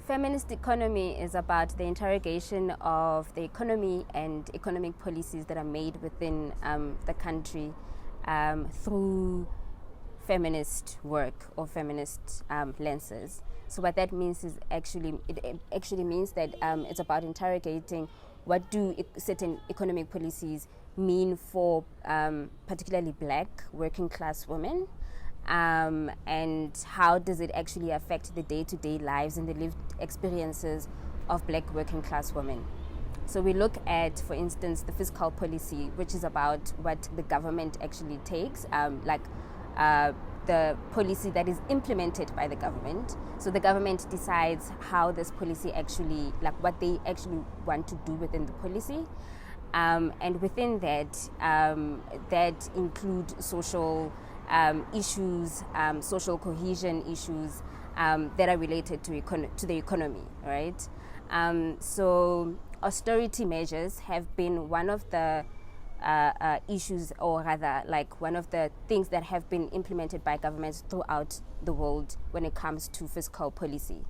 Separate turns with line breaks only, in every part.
Feminist economy is about the interrogation of the economy and economic policies that are made within the country through feminist work or feminist lenses. So what that means is it actually means that it's about interrogating what do certain economic policies mean for particularly black working class women, and how does it actually affect the day-to-day lives and the lived experiences of black working class women. So we look at, for instance, the fiscal policy, which is about what the government actually takes, the policy that is implemented by the government. So the government decides how this policy actually, like what they actually want to do within the policy. And within that, that include social issues, social cohesion issues that are related to the economy, right? So austerity measures have been one of the issues, or rather, like one of the things that have been implemented by governments throughout the world when it comes to fiscal policy.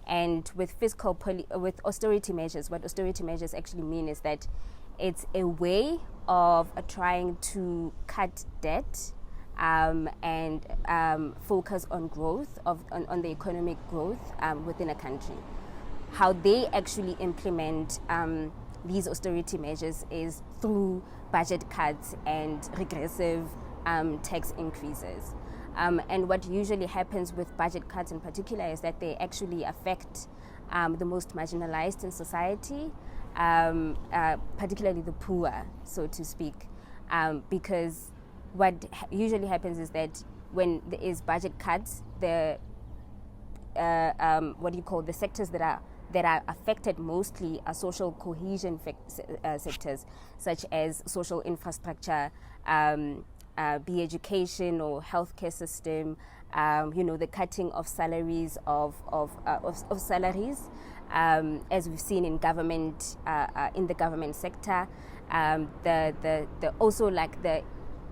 And with with austerity measures, what austerity measures actually mean is that it's a way of trying to cut debt and focus on growth on the economic growth within a country. How they actually implement these austerity measures is through budget cuts and regressive tax increases. And what usually happens with budget cuts in particular is that they actually affect the most marginalized in society, particularly the poor, so to speak, because what usually happens is that when there is budget cuts, the the sectors that are affected mostly are social cohesion sectors, such as social infrastructure, be education or healthcare system, the cutting of salaries of salaries, as we've seen in government, in the government sector, the also like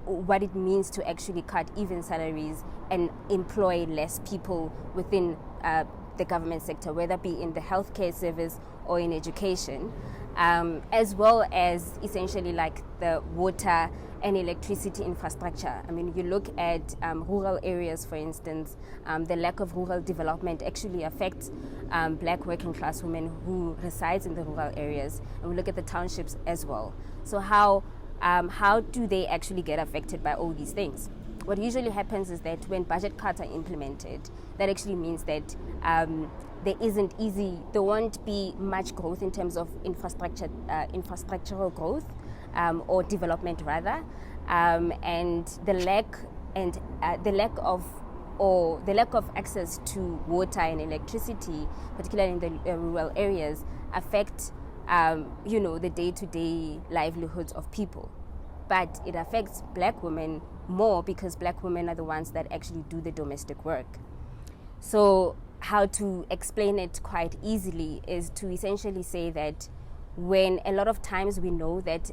what it means to actually cut even salaries and employ less people within the government sector, whether it be in the healthcare service or in education, as well as essentially like the water and electricity infrastructure. I mean, you look at rural areas, for instance, the lack of rural development actually affects black working class women who resides in the rural areas. And we look at the townships as well. So how do they actually get affected by all these things? What usually happens is that when budget cuts are implemented, that actually means that there won't be much growth in terms of infrastructural growth or development rather, and the lack of access to water and electricity, particularly in the rural areas, affect the day-to-day livelihoods of people. But it affects black women more because black women are the ones that actually do the domestic work. So how to explain it quite easily is to essentially say that when a lot of times we know that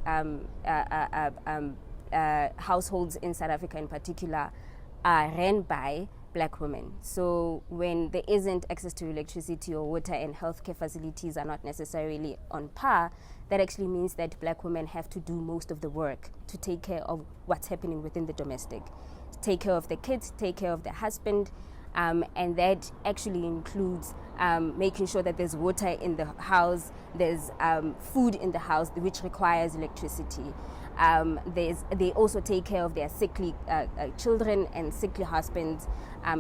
households in South Africa in particular are ran by black women. So when there isn't access to electricity or water and healthcare facilities are not necessarily on par, that actually means that black women have to do most of the work to take care of what's happening within the domestic, take care of the kids, take care of their husband, and that actually includes making sure that there's water in the house, there's food in the house which requires electricity. They also take care of their sickly children and sickly husbands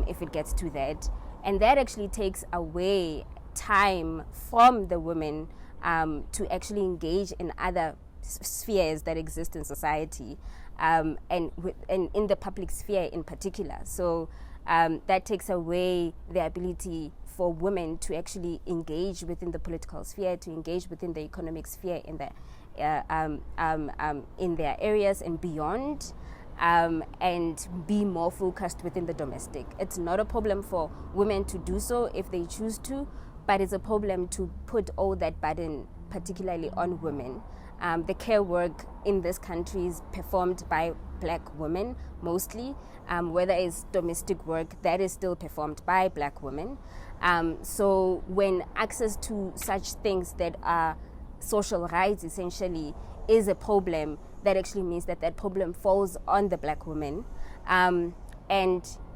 if it gets to that. And that actually takes away time from the women to actually engage in other spheres that exist in society, and in the public sphere in particular. So that takes away the ability for women to actually engage within the political sphere, to engage within the economic sphere in their areas and beyond, and be more focused within the domestic. It's not a problem for women to do so if they choose to, but it's a problem to put all that burden particularly on women, The care work in this country is performed by black women mostly. Whether it's domestic work, that is still performed by black women. So when access to such things that are social rights essentially is a problem, that actually means that that problem falls on the black woman. And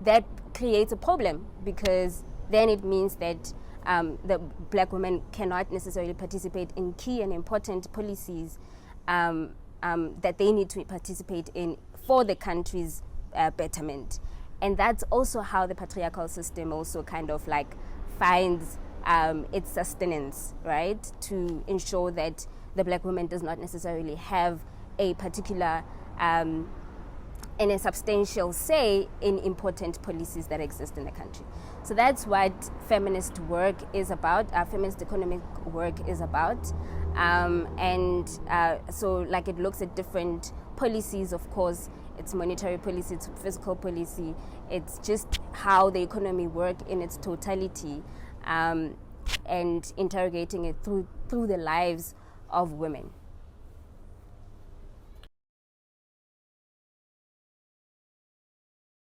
that creates a problem, because then it means that the black women cannot necessarily participate in key and important policies that they need to participate in for the country's betterment. And that's also how the patriarchal system also kind of like finds its sustenance, right? To ensure that the black woman does not necessarily have a particular and a substantial say in important policies that exist in the country. So that's what feminist work is about, feminist economic work is about. So like it looks at different policies, of course. It's monetary policy, it's fiscal policy, it's just how the economy works in its totality, and interrogating it through the lives of women.